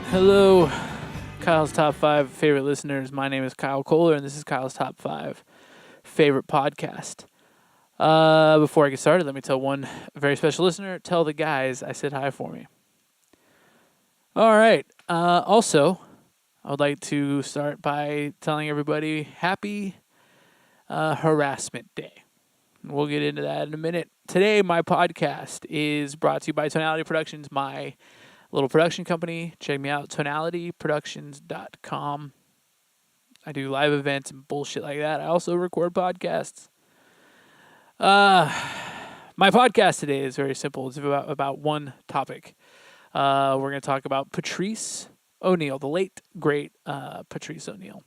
Hello, Kyle's Top 5 favorite listeners. My name is Kyle Koller, and this is Kyle's Top 5 favorite podcast. Before I get started, let me tell one very special listener, tell the guys I said hi for me. All right. Also, I would like to start by telling everybody happy Harassment Day. We'll get into that in a minute. Today, my podcast is brought to you by Tonality Productions, my little production company. Check me out, tonalityproductions.com. I do live events and bullshit like that. I also record podcasts. My podcast today is very simple. It's about one topic. We're going to talk about Patrice O'Neal, the late, great Patrice O'Neal.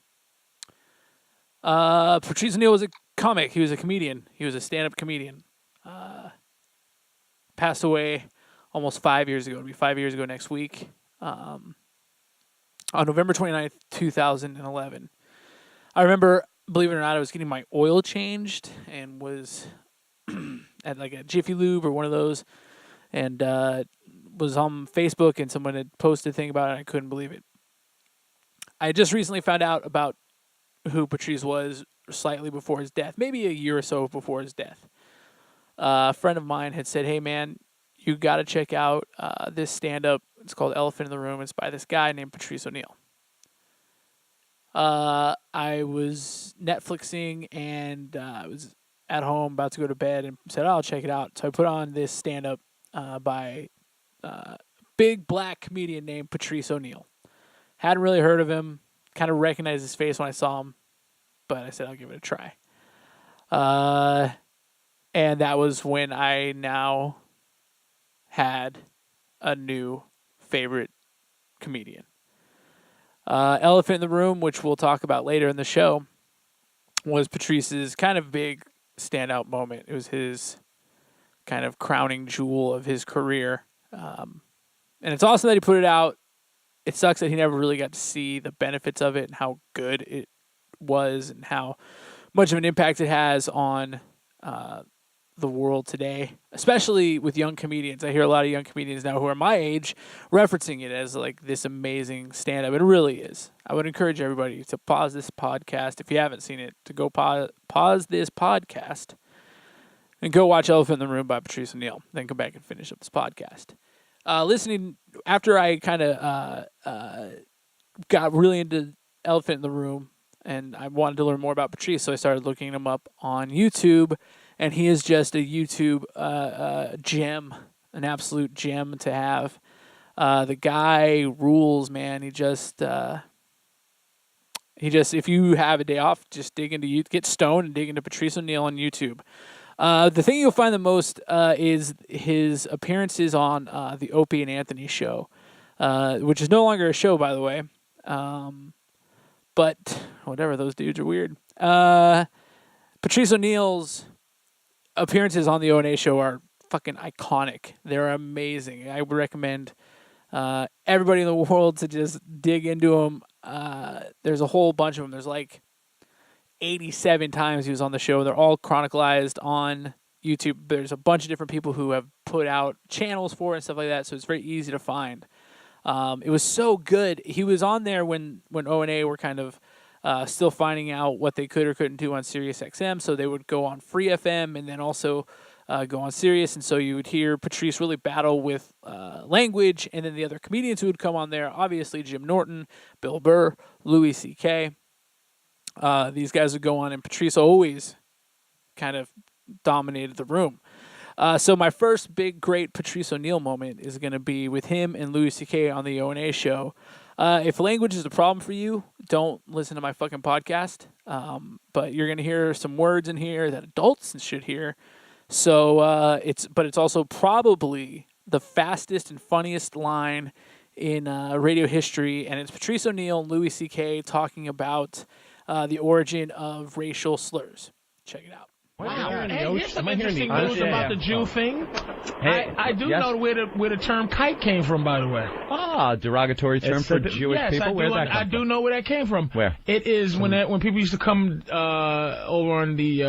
Patrice O'Neal was a comic. He was a comedian. He was a stand-up comedian. Passed away almost 5 years ago. It'll be 5 years ago next week. On November 29th, 2011. I remember, believe it or not, I was getting my oil changed and was at like a Jiffy Lube or one of those, and was on Facebook, and someone had posted a thing about it, and I couldn't believe it. I just recently found out about who Patrice was slightly before his death, maybe a year or so before his death. A friend of mine had said, hey, man, you got to check out this stand-up. It's called Elephant in the Room. It's by this guy named Patrice O'Neal. I was Netflixing, and I was at home about to go to bed and said, I'll check it out. So I put on this stand-up by big black comedian named Patrice O'Neal. Hadn't really heard of him. Kind of recognized his face when I saw him. But I said, I'll give it a try. And that was when I now had a new favorite comedian. Elephant in the Room, which we'll talk about later in the show, was Patrice's kind of big standout moment. It was his kind of crowning jewel of his career. And it's awesome that he put it out. It sucks that he never really got to see the benefits of it and how good it was and how much of an impact it has on the world today, especially with young comedians. I hear a lot of young comedians now who are my age referencing it as like this amazing stand-up. It really is. I would encourage everybody to pause this podcast if you haven't seen it, to go pause this podcast and go watch Elephant in the Room by Patrice O'Neal. Then come back and finish up this podcast. Listening after I kind of got really into Elephant in the Room, and I wanted to learn more about Patrice, so I started looking him up on YouTube, and he is just a YouTube gem, an absolute gem to have. The guy rules, man. He just, if you have a day off, just get stoned and dig into Patrice O'Neal on YouTube. The thing you'll find the most is his appearances on the Opie and Anthony show, which is no longer a show, by the way. But whatever, those dudes are weird. Patrice O'Neal's appearances on the O&A show are fucking iconic. They're amazing. I would recommend everybody in the world to just dig into them. There's a whole bunch of them. There's like 87 times he was on the show. They're all chronicalized on YouTube. There's a bunch of different people who have put out channels for it and stuff like that, so it's very easy to find. It was so good. He was on there when O&A were kind of still finding out what they could or couldn't do on Sirius XM, so they would go on Free FM and then also go on Sirius, and so you would hear Patrice really battle with language, and then the other comedians who would come on there, obviously Jim Norton, Bill Burr, Louis C.K., these guys would go on, and Patrice always kind of dominated the room. So my first big, great Patrice O'Neal moment is going to be with him and Louis C.K. on the O&A show. If language is a problem for you, don't listen to my fucking podcast. But you're going to hear some words in here that adults should hear. So it's also probably the fastest and funniest line in radio history, and it's Patrice O'Neal and Louis C.K. talking about the origin of racial slurs. Check it out. Wow. Hey, here's some interesting news about the Jew thing. Hey, I do know where the term kite came from, by the way. Ah, derogatory term for Jewish people? Where's that come from? I do know where that came from. Where? It is when people used to come over on the,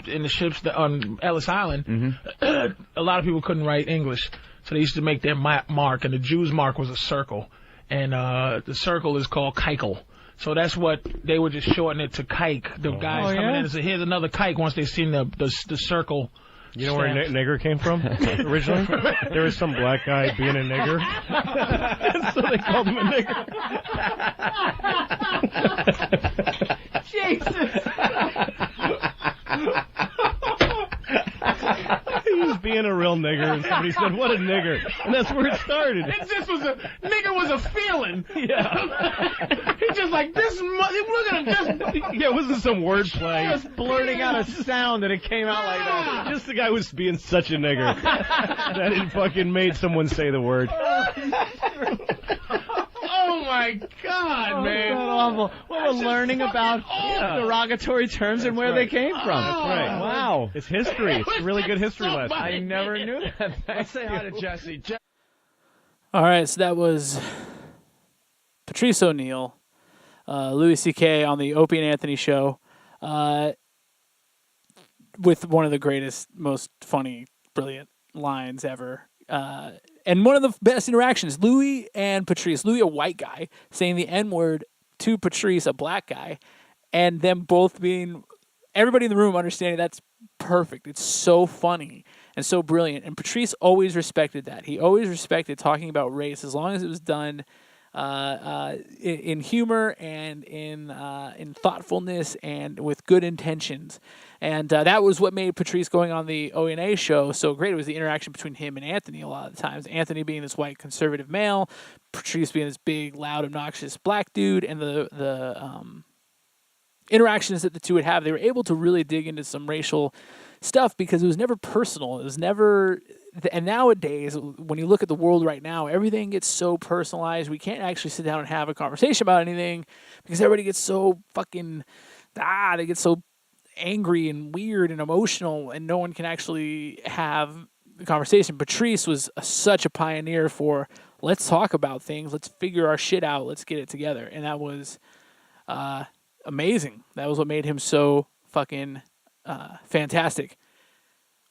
in the ships on Ellis Island, a lot of people couldn't write English. So they used to make their mark, and the Jew's mark was a circle. and the circle is called Keikel. So that's what they would just shorten it to Kike. The guys coming in and say, "Here's another Kike." Once they seen the circle. You know where nigger came from originally? There was some black guy being a nigger, so they called him a nigger. Jesus. He was being a real nigger, and somebody said, "What a nigger," and that's where it started. Nigger was a feeling. Yeah. He's just like this. Look at him. Yeah, it wasn't some wordplay. Just blurting out a sound and it came out like that. Just the guy was being such a nigger that it fucking made someone say the word. Oh my God, man! That's awful. Well, we're learning about derogatory terms and where they came from. That's right. Wow. It's history. It's a really good history lesson. I never knew that. Let's say hi to Jesse. All right, so that was Patrice O'Neal, Louis C.K. on the Opie and Anthony show, with one of the greatest, most funny, brilliant lines ever. And one of the best interactions, Louis and Patrice. Louis, a white guy, saying the N-word to Patrice, a black guy, and them both being, everybody in the room understanding that's perfect. It's so funny and so brilliant. And Patrice always respected that. He always respected talking about race as long as it was done in humor and in thoughtfulness and with good intentions. And that was what made Patrice going on the O&A show so great. It was the interaction between him and Anthony a lot of the times. Anthony being this white conservative male, Patrice being this big, loud, obnoxious black dude, and the interactions that the two would have. They were able to really dig into some racial stuff because it was never personal. It was never... And nowadays, when you look at the world right now, everything gets so personalized. We can't actually sit down and have a conversation about anything because everybody gets so fucking... they get so angry and weird and emotional, and no one can actually have the conversation. Patrice was such a pioneer for, let's talk about things, let's figure our shit out, let's get it together. And that was amazing. That was what made him so fucking fantastic.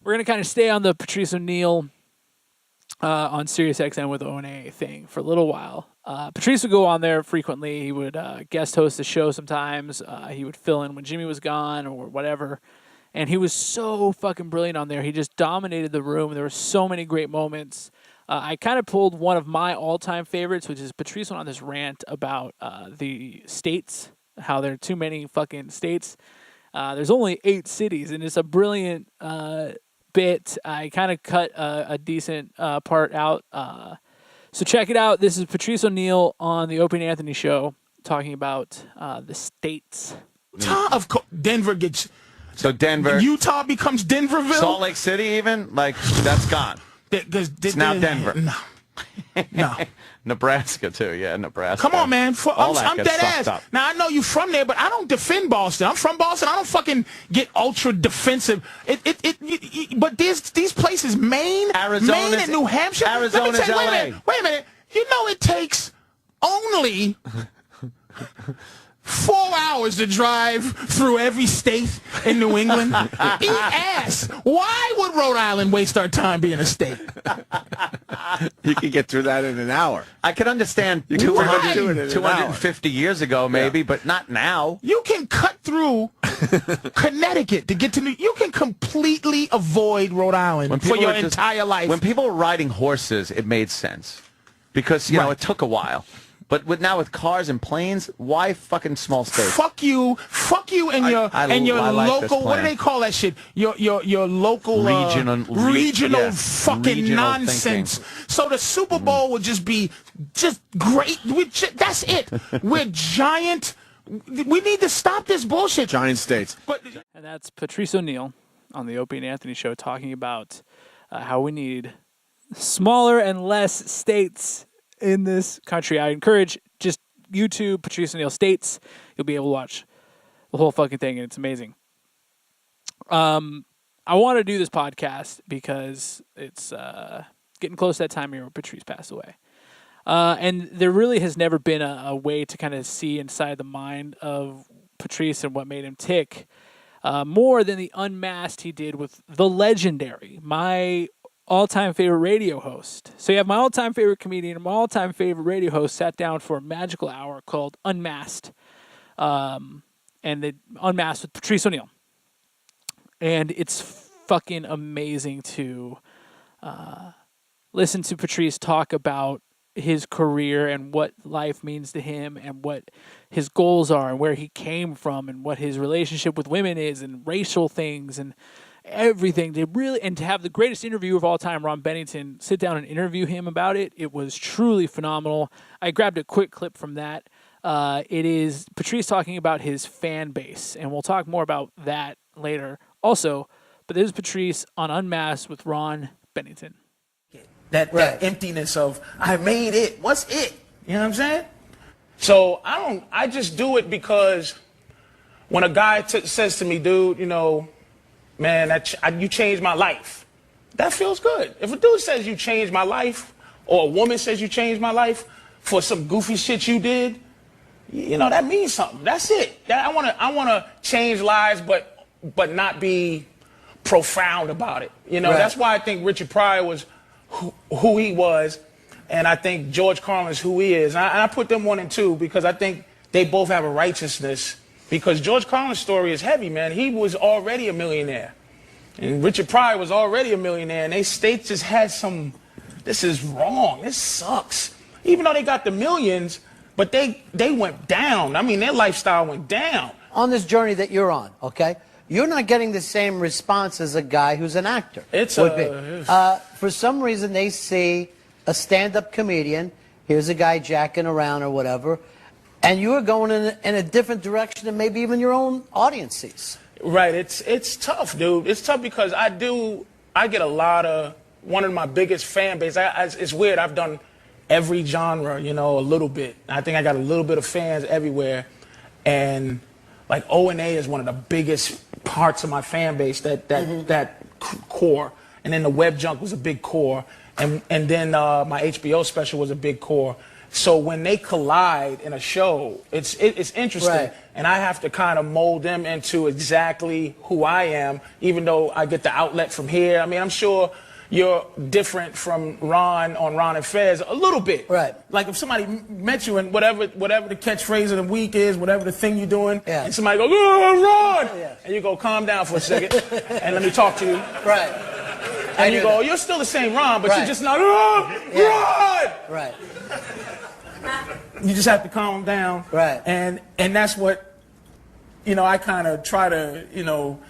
We're going to kind of stay on the Patrice O'Neal on SiriusXM with the O&A thing for a little while. Patrice would go on there frequently. He would guest host the show sometimes. He would fill in when Jimmy was gone or whatever. And he was so fucking brilliant on there. He just dominated the room. There were so many great moments. I kind of pulled one of my all-time favorites, which is Patrice went on this rant about the states, how there are too many fucking states. There's only 8 cities, and it's a brilliant bit. I kind of cut a decent part out. So check it out. This is Patrice O'Neal on the Opie and Anthony show talking about the states. Of course, Denver gets... So Denver... Utah becomes Denverville? Salt Lake City even? Like, that's gone. It's now Denver. No. Nebraska, too. Yeah, Nebraska. Come on, man. I'm dead ass. up. Now, I know you from there, but I don't defend Boston. I'm from Boston. I don't fucking get ultra defensive. But these places, Maine and New Hampshire. Arizona's LA. Wait a minute. You know it takes only 4 hours to drive through every state in New England. Eat ass. Why would Rhode Island waste our time being a state? You could get through that in an hour. I can understand 250 years ago, maybe, but not now. You can cut through Connecticut to get to you can completely avoid Rhode Island for your entire life. When people were riding horses, it made sense because, you know, it took a while. But now with cars and planes, why fucking small states? Fuck you and your like local. What do they call that shit? Your local regional fucking nonsense. Thinking. So the Super Bowl would just be great. That's it. We're giant. We need to stop this bullshit. Giant states. And that's Patrice O'Neal on the Opie and Anthony show talking about how we need smaller and less states in this country. I encourage just YouTube Patrice O'Neal States. You'll be able to watch the whole fucking thing, and it's amazing. I want to do this podcast because it's getting close to that time of year where Patrice passed away. And there really has never been a way to kind of see inside the mind of Patrice and what made him tick more than the unmasked he did with the legendary, my all-time favorite radio host. So you have my all-time favorite comedian and my all-time favorite radio host sat down for a magical hour called Unmasked. And the Unmasked with Patrice O'Neal. And it's fucking amazing to listen to Patrice talk about his career and what life means to him and what his goals are and where he came from and what his relationship with women is and racial things and everything. To have the greatest interview of all time, Ron Bennington, sit down and interview him about it. It was truly phenomenal. I grabbed a quick clip from that. It is Patrice talking about his fan base, and we'll talk more about that later also. But this is Patrice on Unmasked with Ron Bennington. That emptiness of, I made it. What's it? You know what I'm saying? So I just do it because when a guy says to me, dude, you know, man, you changed my life. That feels good. If a dude says you changed my life, or a woman says you changed my life for some goofy shit you did, you know, that means something. That's it. I want to change lives, but not be profound about it. You know, that's why I think Richard Pryor was who he was, and I think George Carlin is who he is. And I put them 1 and 2 because I think they both have a righteousness. Because George Carlin's story is heavy, man. He was already a millionaire, and Richard Pryor was already a millionaire, and they just had some. This is wrong. This sucks. Even though they got the millions, but they went down. I mean, their lifestyle went down. On this journey that you're on, okay? You're not getting the same response as a guy who's an actor. For some reason, they see a stand-up comedian. Here's a guy jacking around or whatever, and you are going in a different direction than maybe even your own audience sees. Right. It's tough, dude. It's tough because I get a lot of one of my biggest fan base. It's weird. I've done every genre, you know, a little bit. I think I got a little bit of fans everywhere, and like O&A is one of the biggest parts of my fan base, that core. And then the Web Junk was a big core. And then my HBO special was a big core. So when they collide in a show, it's interesting. Right. And I have to kind of mold them into exactly who I am, even though I get the outlet from here. I mean, I'm sure you're different from Ron on Ron and Fez a little bit. Right. Like if somebody met you and whatever the catchphrase of the week is, whatever the thing you're doing, and somebody goes, "Oh, Ron!" And you go, "Calm down for a second, and let me talk to you." Right. And you go, "You're still the same Ron, but you're just not Ron." Right. You just have to calm down. Right. And that's what, you know, I kind of try to, you know,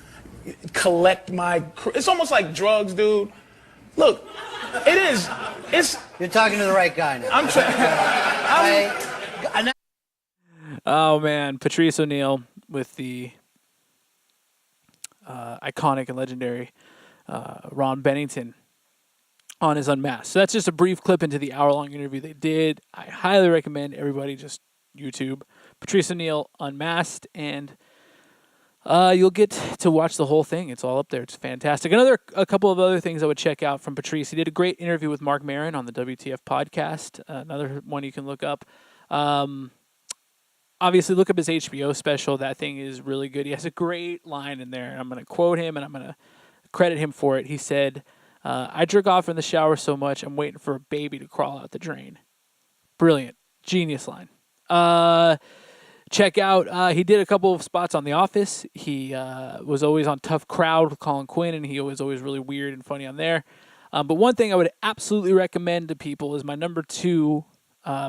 collect my. It's almost like drugs, dude. Look, it is. You're talking to the right guy now. I'm trying. Oh man, Patrice O'Neal with the iconic and legendary Ron Bennington on his Unmasked. So that's just a brief clip into the hour-long interview they did. I highly recommend everybody just YouTube Patrice O'Neal Unmasked, and you'll get to watch the whole thing. It's all up there. It's fantastic. A couple of other things I would check out from Patrice. He did a great interview with Mark Maron on the WTF podcast. Another one you can look up. Obviously, look up his HBO special. That thing is really good. He has a great line in there, and I'm going to quote him, and I'm going to credit him for it. He said, I jerk off in the shower so much, I'm waiting for a baby to crawl out the drain. Brilliant. Genius line. Check out, he did a couple of spots on The Office. He was always on Tough Crowd with Colin Quinn, and he was always really weird and funny on there. But one thing I would absolutely recommend to people is my number 2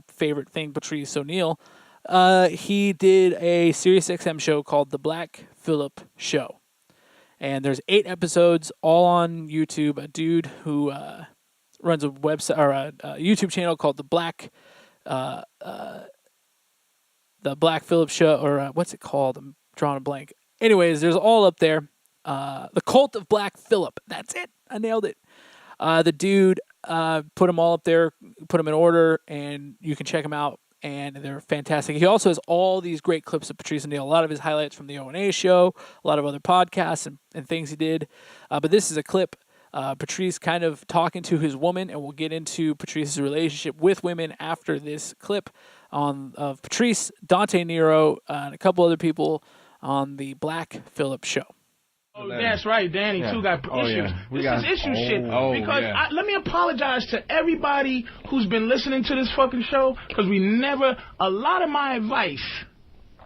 favorite thing, Patrice O'Neal. He did a SiriusXM show called The Black Phillip Show. And there's 8 episodes, all on YouTube. A dude who runs a website or a YouTube channel called The Black Phillip Show, or what's it called? I'm drawing a blank. Anyways, there's all up there. The Cult of Black Phillip. That's it. I nailed it. The dude put them all up there, put them in order, and you can check them out. And they're fantastic. He also has all these great clips of Patrice O'Neal, a lot of his highlights from the O&A show, a lot of other podcasts and things he did. But this is a clip, Patrice kind of talking to his woman, and we'll get into Patrice's relationship with women after this clip of Patrice, Dante Nero, and a couple other people on the Black Phillip Show. Oh, that's right. Danny, too, got issues. This is issue shit. Because let me apologize to everybody who's been listening to this fucking show, because a lot of my advice,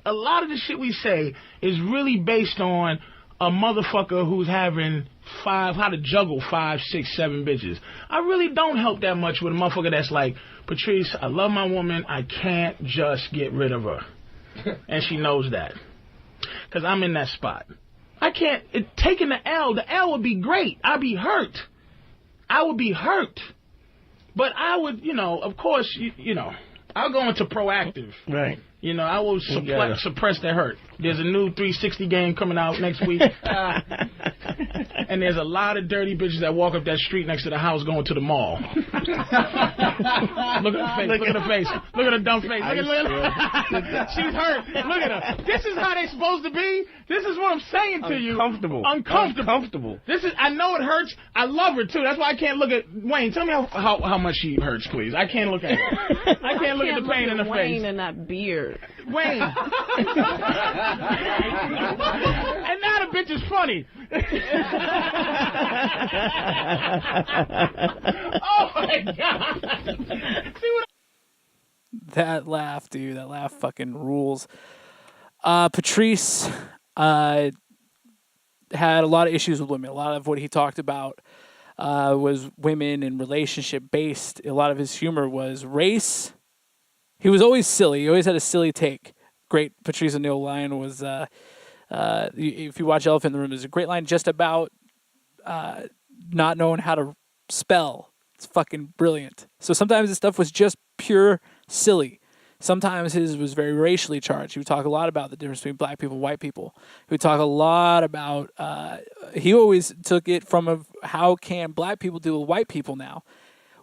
a lot of the shit we say is really based on a motherfucker who's having how to juggle 5, 6, 7 bitches. I really don't help that much with a motherfucker that's like, Patrice, I love my woman, I can't just get rid of her. And she knows that. Because I'm in that spot. I can't, taking the L would be great. I'd be hurt. I would be hurt. But I would, of course, I'll go into proactive. Right. I will suppress the hurt. There's a new 360 game coming out next week. And there's a lot of dirty bitches that walk up that street next to the house going to the mall. Look at her face. Look at her face. Look at her dumb face. Look at her. She's hurt. Look at her. This is how they supposed to be. This is what I'm saying to you. Uncomfortable. I know it hurts. I love her too. That's why I can't look at Wayne. Tell me how much she hurts, please. I can't look at her. I can't look at the pain in the face. Wayne and that beard. Wayne. And now the bitch is funny. Oh my God. See what that laugh, dude. That laugh fucking rules. Patrice had a lot of issues with women. A lot of what he talked about was women and relationship based. A lot of his humor was race. He was always silly. He always had a silly take. Great Patrice O'Neal line was, if you watch Elephant in the Room, there's a great line just about not knowing how to spell. It's fucking brilliant. So sometimes his stuff was just pure silly. Sometimes his was very racially charged. He would talk a lot about the difference between black people and white people. He would talk a lot about, he always took it from how can black people deal with white people now,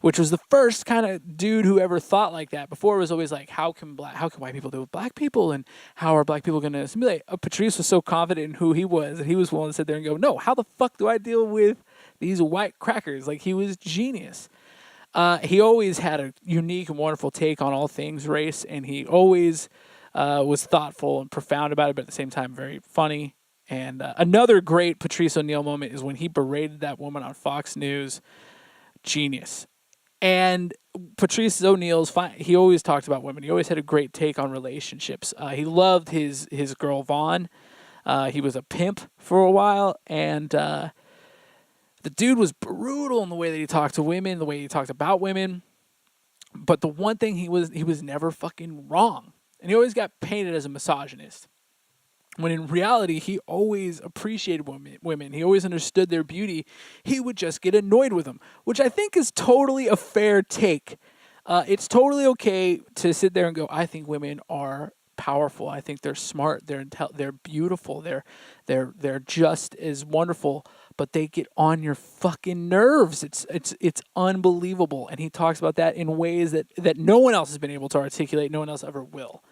which was the first kind of dude who ever thought like that. Before it was always like, how can white people deal with black people, and how are black people going to assimilate? Patrice was so confident in who he was that he was willing to sit there and go, no, how the fuck do I deal with these white crackers? Like, he was genius. He always had a unique and wonderful take on all things race, and he always was thoughtful and profound about it, but at the same time very funny. And another great Patrice O'Neal moment is when he berated that woman on Fox News. Genius. And Patrice O'Neal's fine. He always talked about women. He always had a great take on relationships. He loved his girl Vaughn. He was a pimp for a while, and the dude was brutal in the way that he talked to women, the way he talked about women. But the one thing he was never fucking wrong, and he always got painted as a misogynist. When in reality, he always appreciated women. He always understood their beauty. He would just get annoyed with them, which I think is totally a fair take. It's totally okay to sit there and go, I think women are powerful. I think they're smart. They're beautiful. They're just as wonderful, but they get on your fucking nerves. It's unbelievable. And he talks about that in ways that no one else has been able to articulate. No one else ever will.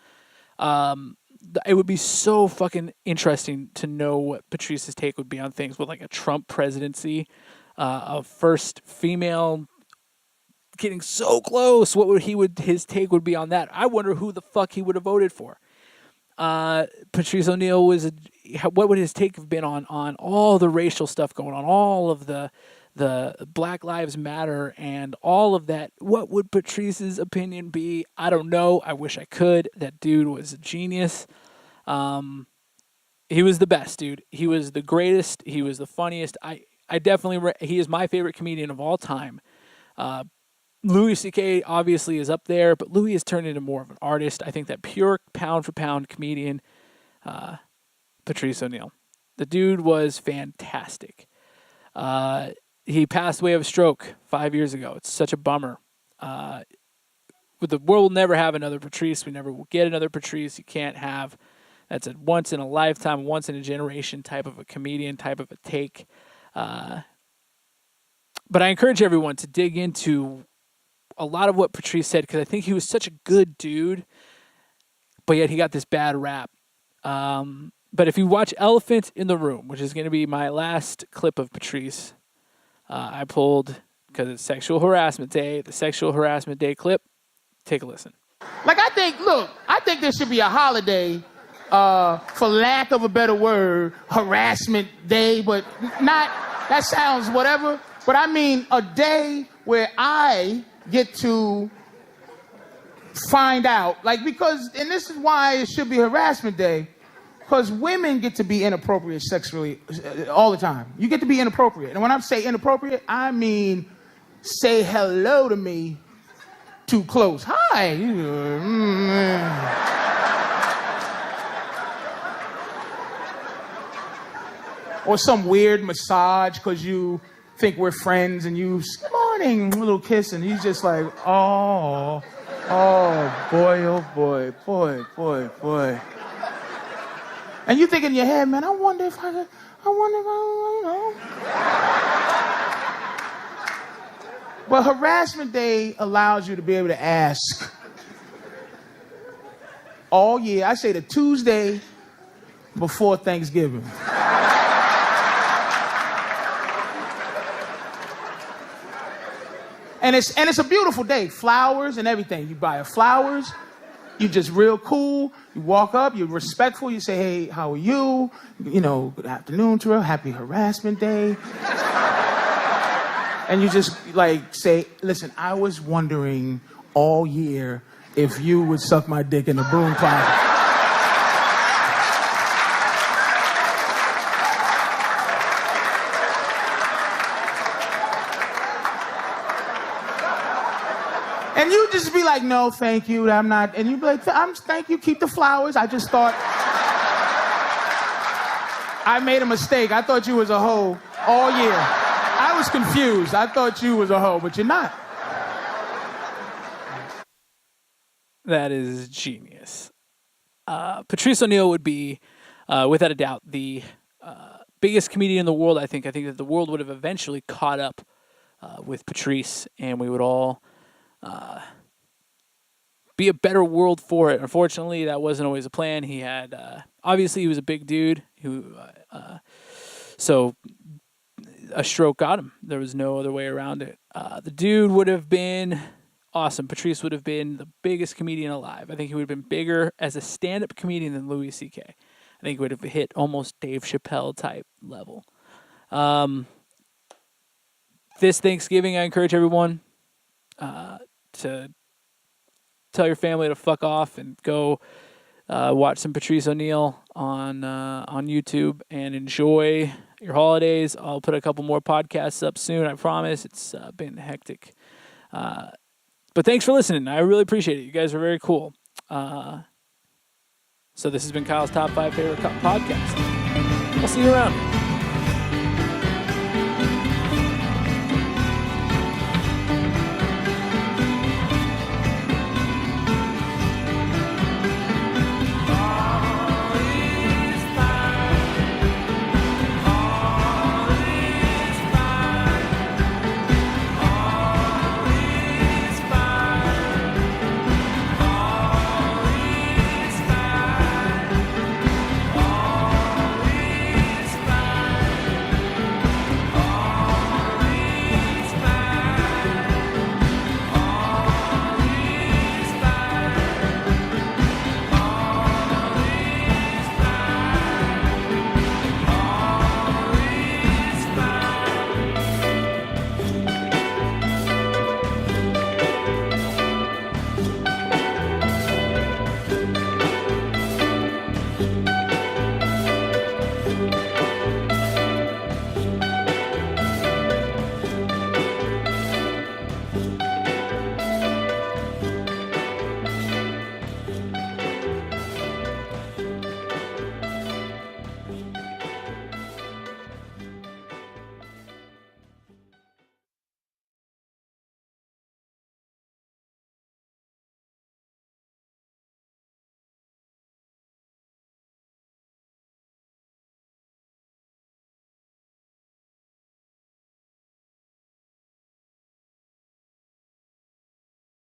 It would be so fucking interesting to know what Patrice's take would be on things with like a Trump presidency, a first female getting so close. What would his take would be on that? I wonder who the fuck he would have voted for. Patrice O'Neal what would his take have been on all the racial stuff going on, all of the Black Lives Matter and all of that? What would Patrice's opinion be? I don't know. I wish I could. That dude was a genius. He was the best, dude. He was the greatest. He was the funniest. I definitely, he is my favorite comedian of all time. Louis C.K. obviously is up there, but Louis has turned into more of an artist. I think that pure pound-for-pound comedian, Patrice O'Neal. The dude was fantastic. He passed away of a stroke 5 years ago. It's such a bummer. The world will never have another Patrice. We never will get another Patrice. You can't have. That's a once-in-a-lifetime, once-in-a-generation type of a comedian, type of a take. But I encourage everyone to dig into a lot of what Patrice said, because I think he was such a good dude, but yet he got this bad rap. But if you watch Elephant in the Room, which is going to be my last clip of Patrice, I pulled, because it's Sexual Harassment Day, the Sexual Harassment Day clip. Take a listen. I think there should be a holiday for lack of a better word, harassment day, but not, that sounds whatever. But I mean a day where I get to find out, like, because, and this is why it should be harassment day, because women get to be inappropriate sexually all the time. You get to be inappropriate. And when I say inappropriate, I mean say hello to me too close. Hi. Or some weird massage because you think we're friends and you, good morning, a little kiss, and he's just like, oh boy. And you think in your head, man, I wonder if I, you know. But harassment day allows you to be able to ask all year. I say the Tuesday before Thanksgiving. And it's a beautiful day. Flowers and everything. You buy her flowers. You just real cool. You walk up. You're respectful. You say, hey, how are you? You know, good afternoon to her. Happy harassment day. And you just like say, listen, I was wondering all year if you would suck my dick in a broom closet. And you just be like, no, thank you, I'm not. And you be like, thank you, keep the flowers. I just thought I made a mistake. I thought you was a hoe all year. I was confused. I thought you was a hoe, but you're not. That is genius. Patrice O'Neal would be, without a doubt, the biggest comedian in the world. I think that the world would have eventually caught up with Patrice, and we would all be a better world for it. Unfortunately, that wasn't always a plan. He had, obviously, he was a big dude so a stroke got him. There was no other way around it. The dude would have been awesome. Patrice would have been the biggest comedian alive. I think he would have been bigger as a stand-up comedian than Louis C.K. I think he would have hit almost Dave Chappelle type level. This Thanksgiving, I encourage everyone to tell your family to fuck off and go watch some Patrice O'Neal on YouTube and enjoy your holidays. I'll put a couple more podcasts up soon, I promise. It's been hectic. But thanks for listening. I really appreciate it. You guys are very cool. So this has been Kyle's Top 5 Favorite Podcast. I'll see you around.